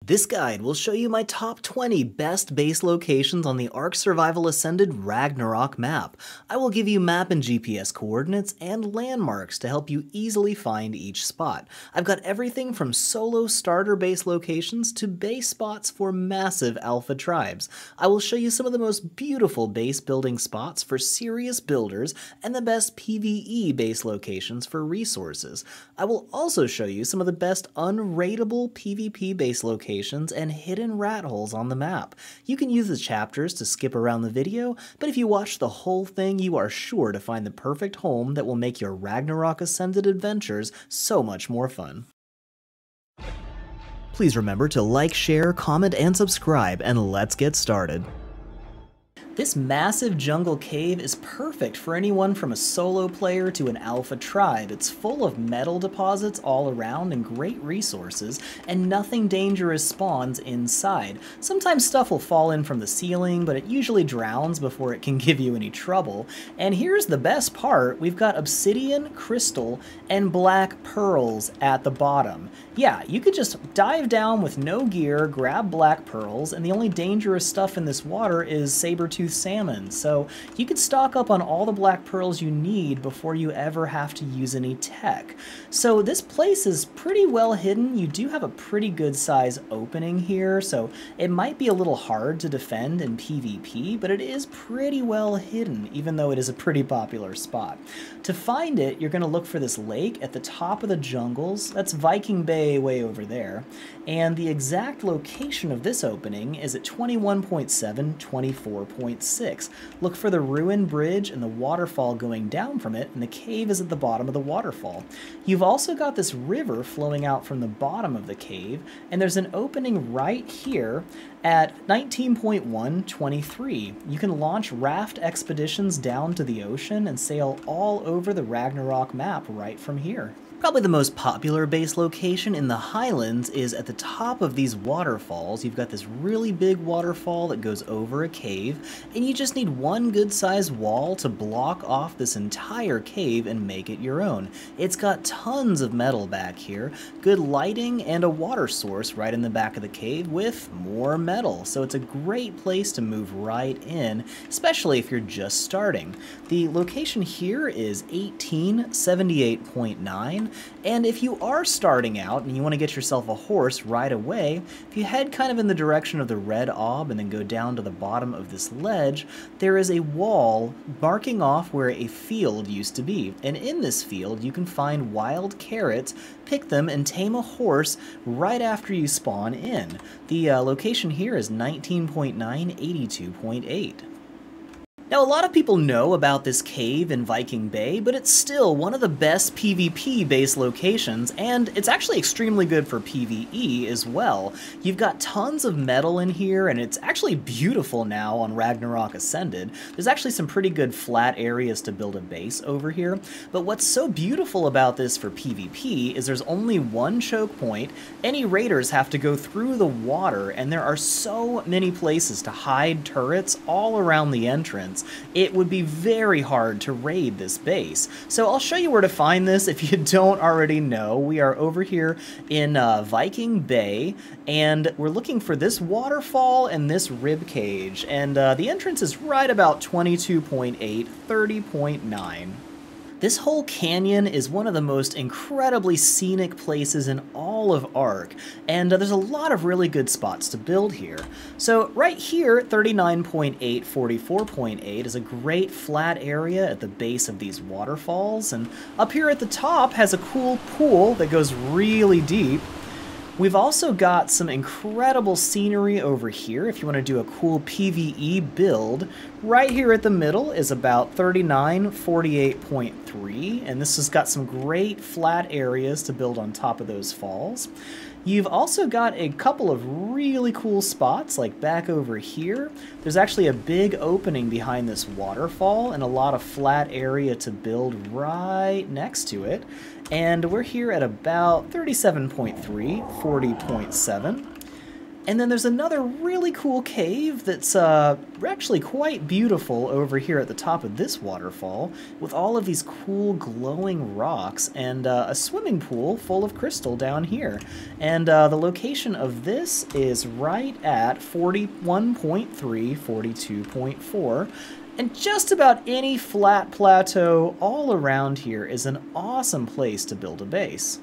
This guide will show you my top 20 best base locations on the Ark Survival Ascended Ragnarok map. I will give you map and GPS coordinates and landmarks to help you easily find each spot. I've got everything from solo starter base locations to base spots for massive alpha tribes. I will show you some of the most beautiful base building spots for serious builders and the best PVE base locations for resources. I will also show you some of the best unraidable PvP base locations and hidden ratholes on the map. You can use the chapters to skip around the video, but if you watch the whole thing, you are sure to find the perfect home that will make your Ragnarok Ascended adventures so much more fun. Please remember to like, share, comment, and subscribe, and let's get started. This massive jungle cave is perfect for anyone from a solo player to an alpha tribe. It's full of metal deposits all around and great resources, and nothing dangerous spawns inside. Sometimes stuff will fall in from the ceiling, but it usually drowns before it can give you any trouble. And here's the best part, we've got obsidian, crystal, and black pearls at the bottom. Yeah, you could just dive down with no gear, grab black pearls, and the only dangerous stuff in this water is saber-tooth salmon, so you could stock up on all the black pearls you need before you ever have to use any tech. So this place is pretty well hidden. You do have a pretty good size opening here, so it might be a little hard to defend in PvP, but it is pretty well hidden, even though it is a pretty popular spot. To find it, you're going to look for this lake at the top of the jungles. That's Viking Bay way over there, and the exact location of this opening is at 21.7, 24.6. Look for the ruined bridge and the waterfall going down from it, and the cave is at the bottom of the waterfall. You've also got this river flowing out from the bottom of the cave, and there's an opening right here at 19.1, 23. You can launch raft expeditions down to the ocean and sail all over the Ragnarok map right from here. Probably the most popular base location in the Highlands is at the top of these waterfalls. You've got this really big waterfall that goes over a cave, and you just need one good-sized wall to block off this entire cave and make it your own. It's got tons of metal back here, good lighting, and a water source right in the back of the cave with more metal, so it's a great place to move right in, especially if you're just starting. The location here is 1878.9, and if you are starting out and you want to get yourself a horse right away, if you head kind of in the direction of the red ob and then go down to the bottom of this ledge, there is a wall marking off where a field used to be. And in this field, you can find wild carrots, pick them, and tame a horse right after you spawn in. The location here is 19.9, 82.8. Now, a lot of people know about this cave in Viking Bay, but it's still one of the best PvP base locations, and it's actually extremely good for PvE as well. You've got tons of metal in here, and it's actually beautiful now on Ragnarok Ascended. There's actually some pretty good flat areas to build a base over here, but what's so beautiful about this for PvP is there's only one choke point. Any raiders have to go through the water, and there are so many places to hide turrets all around the entrance. It would be very hard to raid this base. So I'll show you where to find this if you don't already know. We are over here in Viking Bay, and we're looking for this waterfall and this ribcage, and the entrance is right about 22.8, 30.9. This whole canyon is one of the most incredibly scenic places in all of Ark, and there's a lot of really good spots to build here. So right here, 39.8, 44.8 is a great flat area at the base of these waterfalls, and up here at the top has a cool pool that goes really deep. We've also got some incredible scenery over here if you want to do a cool PvE build. Right here at the middle is about 39, 48.3, and this has got some great flat areas to build on top of those falls. You've also got a couple of really cool spots, like back over here. There's actually a big opening behind this waterfall and a lot of flat area to build right next to it. And we're here at about 37.3, 40.7. And then there's another really cool cave that's actually quite beautiful over here at the top of this waterfall, with all of these cool glowing rocks and a swimming pool full of crystal down here. And the location of this is right at 41.3, 42.4. And just about any flat plateau all around here is an awesome place to build a base.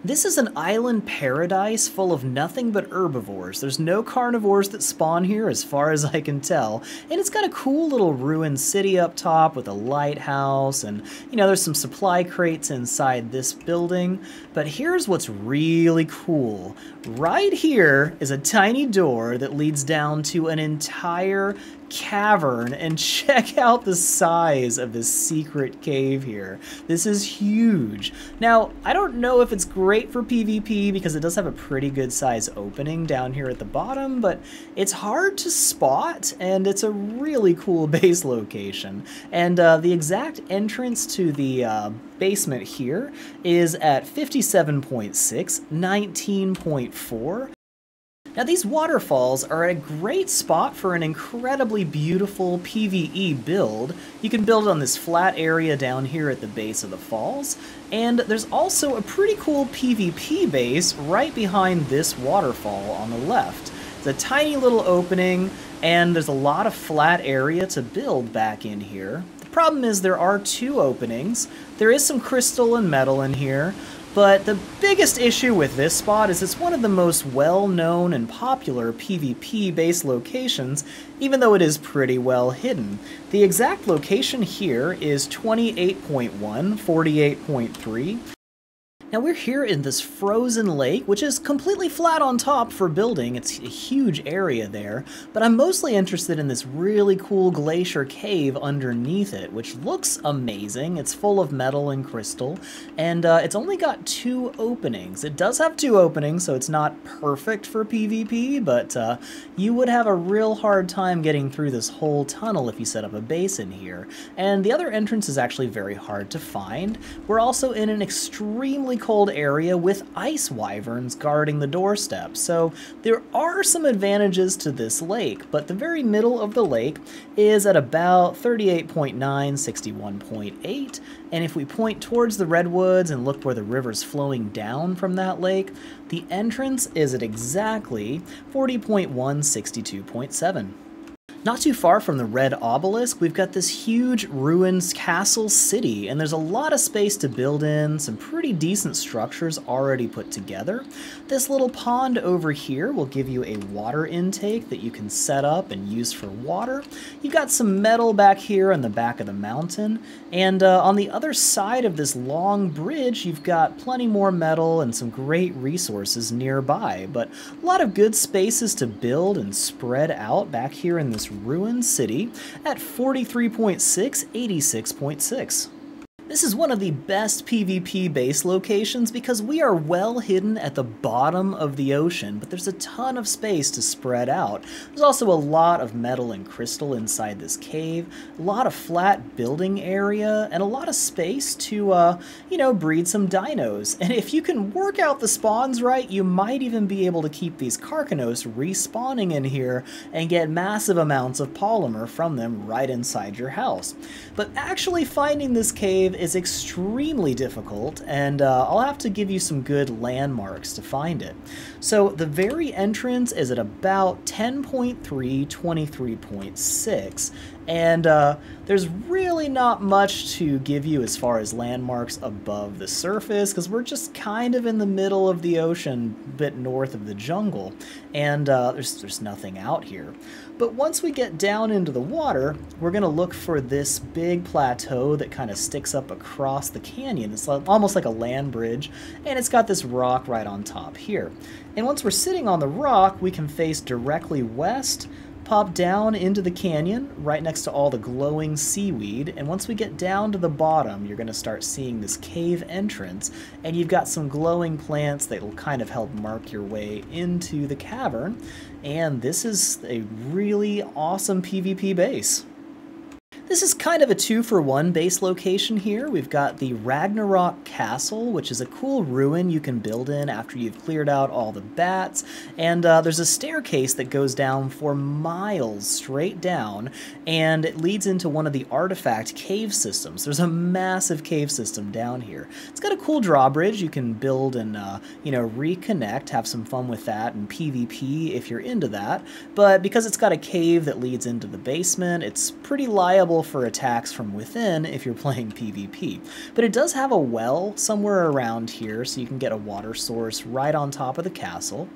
This is an island paradise full of nothing but herbivores. There's no carnivores that spawn here as far as I can tell, and it's got a cool little ruined city up top with a lighthouse, and you know, there's some supply crates inside this building. But here's what's really cool. Right here is a tiny door that leads down to an entire cavern, and check out the size of this secret cave here. This is huge. Now, I don't know if it's great for PvP because it does have a pretty good size opening down here at the bottom, but it's hard to spot, and it's a really cool base location. And the exact entrance to the basement here is at 57.6, 19.4. Now these waterfalls are a great spot for an incredibly beautiful PvE build. You can build on this flat area down here at the base of the falls, and there's also a pretty cool PvP base right behind this waterfall on the left. It's a tiny little opening, and there's a lot of flat area to build back in here. The problem is there are two openings. There is some crystal and metal in here, but the biggest issue with this spot is it's one of the most well-known and popular PvP base locations, even though it is pretty well hidden. The exact location here is 28.1, 48.3. Now we're here in this frozen lake, which is completely flat on top for building. It's a huge area there, but I'm mostly interested in this really cool glacier cave underneath it, which looks amazing. It's full of metal and crystal, and it's only got two openings. It does have two openings, so it's not perfect for PvP, but you would have a real hard time getting through this whole tunnel if you set up a base in here. And the other entrance is actually very hard to find. We're also in an extremely cold area with ice wyverns guarding the doorstep, so there are some advantages to this lake, but the very middle of the lake is at about 38.9, 61.8, and if we point towards the Redwoods and look where the river's flowing down from that lake, the entrance is at exactly 40.1, 62.7. Not too far from the red obelisk, we've got this huge ruined castle city, and there's a lot of space to build in, some pretty decent structures already put together. This little pond over here will give you a water intake that you can set up and use for water. You've got some metal back here on the back of the mountain, and on the other side of this long bridge, you've got plenty more metal and some great resources nearby, but a lot of good spaces to build and spread out back here in this ruined city at 43.6, 86.6. This is one of the best PvP base locations because we are well hidden at the bottom of the ocean, but there's a ton of space to spread out. There's also a lot of metal and crystal inside this cave, a lot of flat building area, and a lot of space to, you know, breed some dinos. And if you can work out the spawns right, you might even be able to keep these Carcanos respawning in here and get massive amounts of polymer from them right inside your house. But actually finding this cave is extremely difficult, and I'll have to give you some good landmarks to find it. So the very entrance is at about 10.3, 23.6, and there's really not much to give you as far as landmarks above the surface, because we're just kind of in the middle of the ocean, a bit north of the jungle, and there's nothing out here. But once we get down into the water, we're going to look for this big plateau that kind of sticks up across the canyon. It's almost like a land bridge, and it's got this rock right on top here. And once we're sitting on the rock, we can face directly west, pop down into the canyon right next to all the glowing seaweed, and once we get down to the bottom, you're going to start seeing this cave entrance, and you've got some glowing plants that will kind of help mark your way into the cavern, and this is a really awesome PvP base. This is kind of a 2-for-1 base location here. We've got the Ragnarok Castle, which is a cool ruin you can build in after you've cleared out all the bats, and there's a staircase that goes down for miles straight down, and it leads into one of the artifact cave systems. There's a massive cave system down here. It's got a cool drawbridge you can build and, reconnect, have some fun with that, and PvP if you're into that, but because it's got a cave that leads into the basement, it's pretty liable for attacks from within if you're playing PvP. But it does have a well somewhere around here, so you can get a water source right on top of the castle.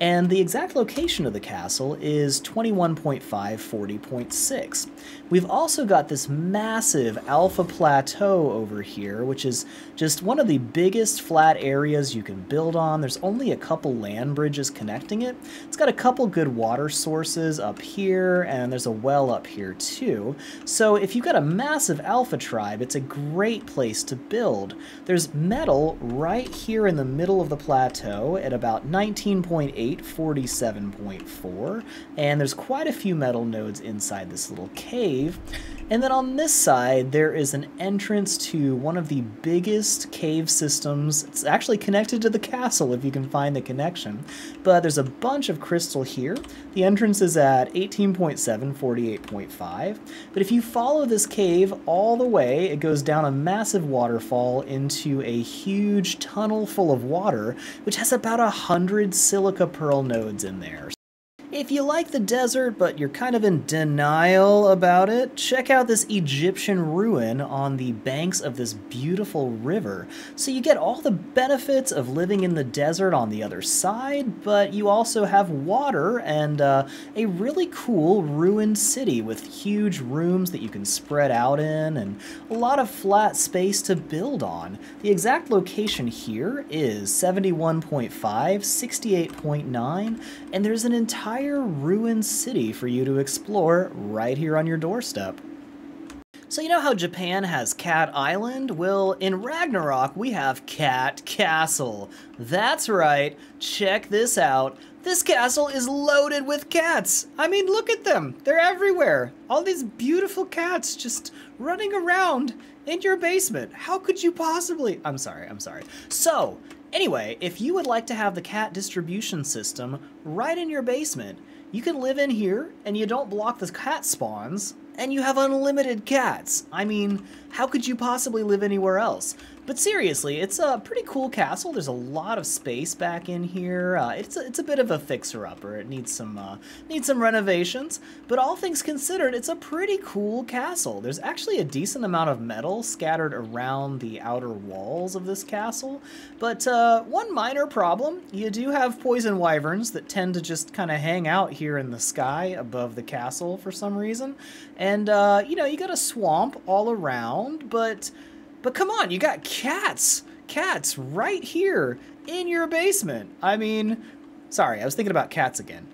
And the exact location of the castle is 21.5 40.6. We've also got this massive Alpha Plateau over here, which is just one of the biggest flat areas you can build on. There's only a couple land bridges connecting it. It's got a couple good water sources up here, and there's a well up here too. So if you've got a massive Alpha tribe, it's a great place to build. There's metal right here in the middle of the plateau at about 19.8 47.4, and there's quite a few metal nodes inside this little cave. And then on this side, there is an entrance to one of the biggest cave systems. It's actually connected to the castle, if you can find the connection. But there's a bunch of crystal here. The entrance is at 18.7, 48.5. But if you follow this cave all the way, it goes down a massive waterfall into a huge tunnel full of water, which has about 100 silica pearl nodes in there. If you like the desert, but you're kind of in denial about it, check out this Egyptian ruin on the banks of this beautiful river. So you get all the benefits of living in the desert on the other side, but you also have water and a really cool ruined city with huge rooms that you can spread out in and a lot of flat space to build on. The exact location here is 71.5, 68.9, and there's an entire ruined city for you to explore right here on your doorstep. So you know how Japan has Cat Island? Well, in Ragnarok we have Cat Castle. That's right, check this out. This castle is loaded with cats. I mean, look at them. They're everywhere. All these beautiful cats just running around in your basement. How could you possibly... I'm sorry. So, anyway, if you would like to have the cat distribution system right in your basement, you can live in here and you don't block the cat spawns and you have unlimited cats. I mean, how could you possibly live anywhere else? But seriously, it's a pretty cool castle. There's a lot of space back in here. It's a bit of a fixer-upper. It needs some renovations, but all things considered, it's a pretty cool castle. There's actually a decent amount of metal scattered around the outer walls of this castle, but one minor problem, you do have poison wyverns that tend to just kind of hang out here in the sky above the castle for some reason, and you got a swamp all around, but come on, you got cats right here in your basement. I mean, sorry, I was thinking about cats again.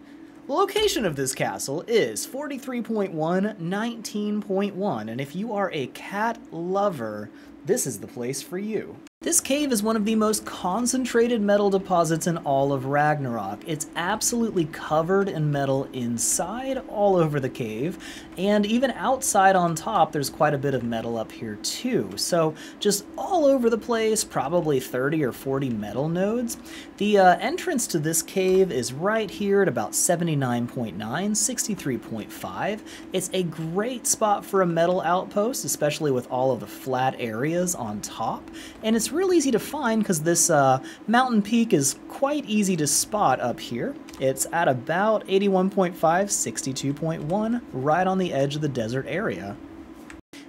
The location of this castle is 43.1, 19.1, and if you are a cat lover, this is the place for you. This cave is one of the most concentrated metal deposits in all of Ragnarok. It's absolutely covered in metal inside, all over the cave, and even outside on top, there's quite a bit of metal up here too. So just all over the place, probably 30 or 40 metal nodes. The entrance to this cave is right here at about 79.9, 63.5. It's a great spot for a metal outpost, especially with all of the flat areas on top, and it's real easy to find because this mountain peak is quite easy to spot up here. It's at about 81.5, 62.1, right on the edge of the desert area.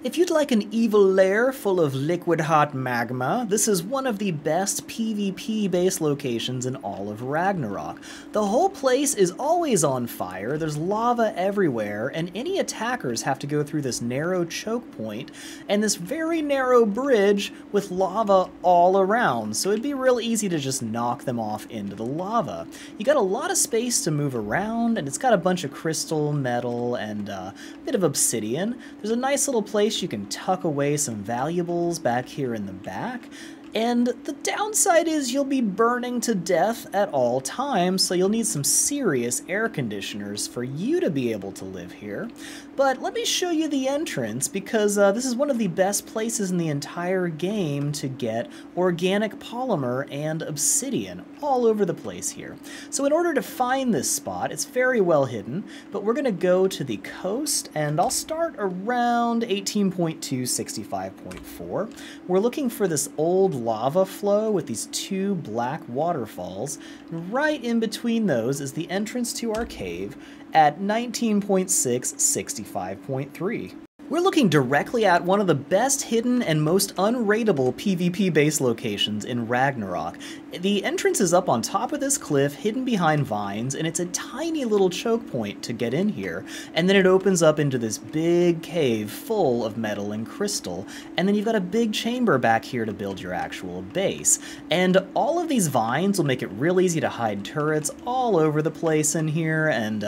If you'd like an evil lair full of liquid hot magma, this is one of the best PvP base locations in all of Ragnarok. The whole place is always on fire, there's lava everywhere, and any attackers have to go through this narrow choke point and this very narrow bridge with lava all around, so it'd be real easy to just knock them off into the lava. You got a lot of space to move around, and it's got a bunch of crystal, metal, and a bit of obsidian. There's a nice little place you can tuck away some valuables back here in the back. And the downside is you'll be burning to death at all times, so you'll need some serious air conditioners for you to be able to live here. But let me show you the entrance, because this is one of the best places in the entire game to get organic polymer and obsidian all over the place here. So in order to find this spot, it's very well hidden, but we're going to go to the coast, and I'll start around 18.265.4. We're looking for this old lava flow with these two black waterfalls. Right in between those is the entrance to our cave at 19.665.3. We're looking directly at one of the best hidden and most unraidable PvP base locations in Ragnarok. The entrance is up on top of this cliff, hidden behind vines, and it's a tiny little choke point to get in here. And then it opens up into this big cave full of metal and crystal. And then you've got a big chamber back here to build your actual base. And all of these vines will make it real easy to hide turrets all over the place in here, and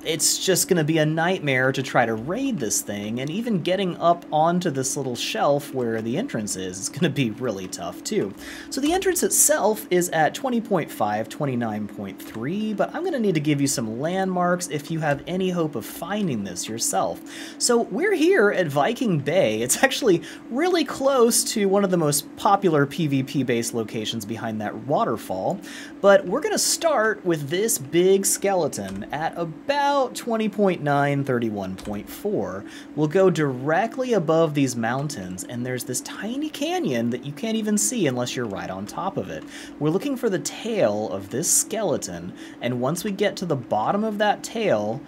it's just going to be a nightmare to try to raid this thing, and even getting up onto this little shelf where the entrance is going to be really tough too. So the entrance itself is at 20.5, 29.3, but I'm going to need to give you some landmarks if you have any hope of finding this yourself. So we're here at Viking Bay. It's actually really close to one of the most popular PvP-based locations behind that waterfall, but we're going to start with this big skeleton at about 20.9, 31.4. We'll go directly above these mountains, and there's this tiny canyon that you can't even see unless you're right on top of it. We're looking for the tail of this skeleton, and once we get to the bottom of that tail,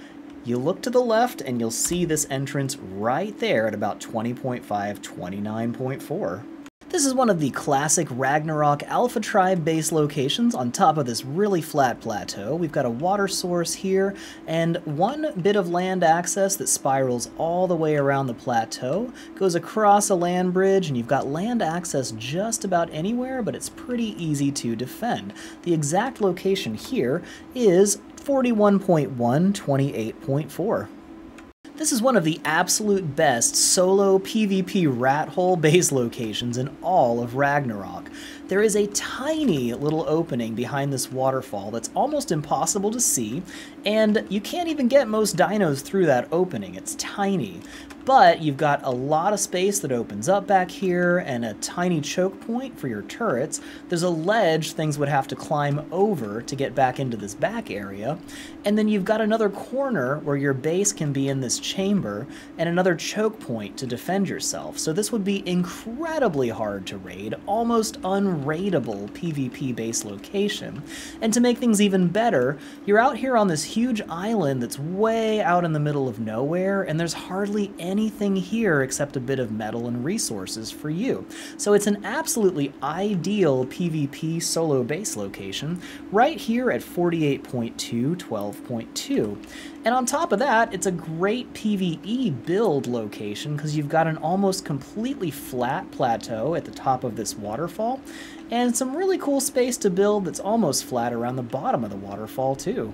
you look to the left and you'll see this entrance right there at about 20.5, 29.4. This is one of the classic Ragnarok Alpha Tribe base locations on top of this really flat plateau. We've got a water source here and one bit of land access that spirals all the way around the plateau, goes across a land bridge, and you've got land access just about anywhere, but it's pretty easy to defend. The exact location here is 41.1, 28.4. This is one of the absolute best solo PvP rathole base locations in all of Ragnarok. There is a tiny little opening behind this waterfall that's almost impossible to see, and you can't even get most dinos through that opening. It's tiny. But you've got a lot of space that opens up back here and a tiny choke point for your turrets. There's a ledge things would have to climb over to get back into this back area. And then you've got another corner where your base can be in this chamber and another choke point to defend yourself. So this would be incredibly hard to raid, almost unraidable PvP base location. And to make things even better, you're out here on this huge island that's way out in the middle of nowhere, and there's hardly anything here except a bit of metal and resources for you. So it's an absolutely ideal PvP solo base location right here at 48.2, 12.2. And on top of that, it's a great PvE build location because you've got an almost completely flat plateau at the top of this waterfall and some really cool space to build that's almost flat around the bottom of the waterfall too.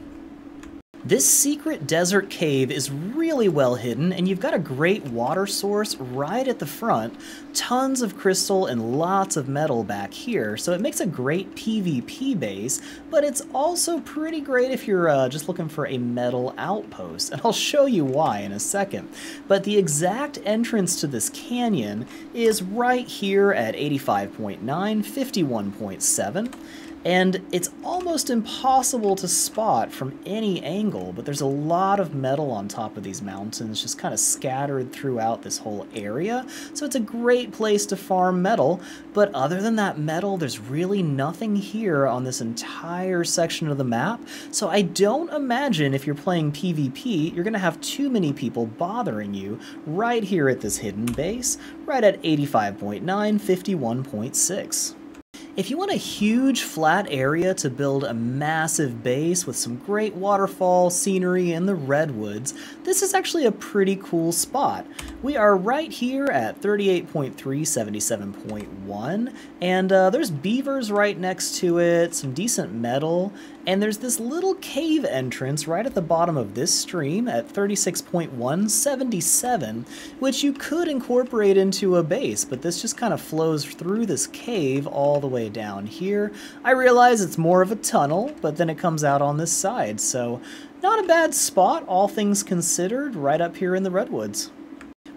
This secret desert cave is really well hidden, and you've got a great water source right at the front, tons of crystal and lots of metal back here, so it makes a great PvP base, but it's also pretty great if you're just looking for a metal outpost, and I'll show you why in a second. But the exact entrance to this canyon is right here at 85.9, 51.7. And it's almost impossible to spot from any angle, but there's a lot of metal on top of these mountains just kind of scattered throughout this whole area, so it's a great place to farm metal. But other than that metal, there's really nothing here on this entire section of the map, so I don't imagine if you're playing PvP, you're going to have too many people bothering you right here at this hidden base, right at 85.9, 51.6. If you want a huge flat area to build a massive base with some great waterfall scenery in the Redwoods, this is actually a pretty cool spot. We are right here at 38.3, 77.1, and there's beavers right next to it, some decent metal, And there's this little cave entrance right at the bottom of this stream at 36.177, which you could incorporate into a base, but this just kind of flows through this cave all the way down here. I realize it's more of a tunnel, but then it comes out on this side, so not a bad spot, all things considered, right up here in the Redwoods.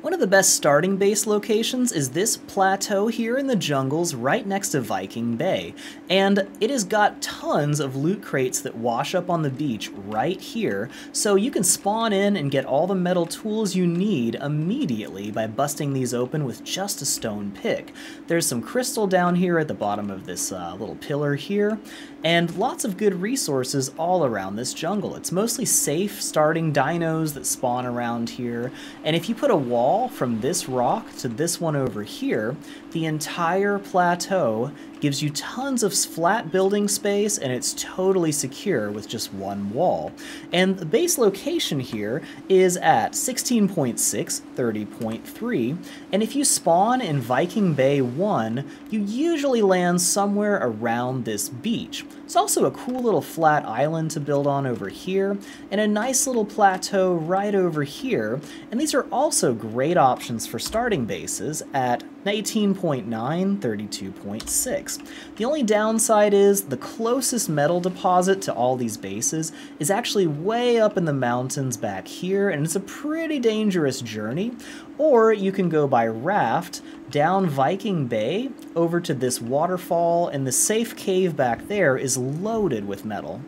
One of the best starting base locations is this plateau here in the jungles right next to Viking Bay, and it has got tons of loot crates that wash up on the beach right here, so you can spawn in and get all the metal tools you need immediately by busting these open with just a stone pick. There's some crystal down here at the bottom of this little pillar here, and lots of good resources all around this jungle. It's mostly safe starting dinos that spawn around here, and if you put a wall from this rock to this one over here, the entire plateau gives you tons of flat building space, and it's totally secure with just one wall. And the base location here is at 16.6, 30.3, and if you spawn in Viking Bay 1, you usually land somewhere around this beach. It's also a cool little flat island to build on over here, and a nice little plateau right over here, and these are also great options for starting bases at 18.9, 32.6. The only downside is the closest metal deposit to all these bases is actually way up in the mountains back here, and it's a pretty dangerous journey. Or you can go by raft down Viking Bay over to this waterfall, and the safe cave back there is loaded with metal.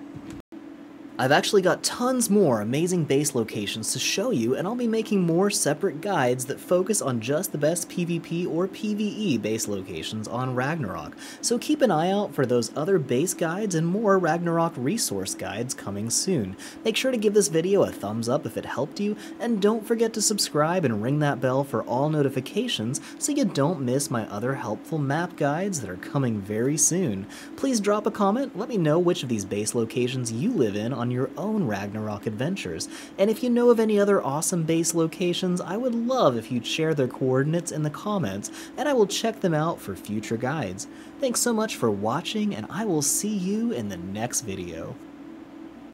I've actually got tons more amazing base locations to show you, and I'll be making more separate guides that focus on just the best PvP or PvE base locations on Ragnarok, so keep an eye out for those other base guides and more Ragnarok resource guides coming soon. Make sure to give this video a thumbs up if it helped you, and don't forget to subscribe and ring that bell for all notifications so you don't miss my other helpful map guides that are coming very soon. Please drop a comment, let me know which of these base locations you live in on your own Ragnarok adventures, and if you know of any other awesome base locations, I would love if you'd share their coordinates in the comments, and I will check them out for future guides. Thanks so much for watching, and I will see you in the next video.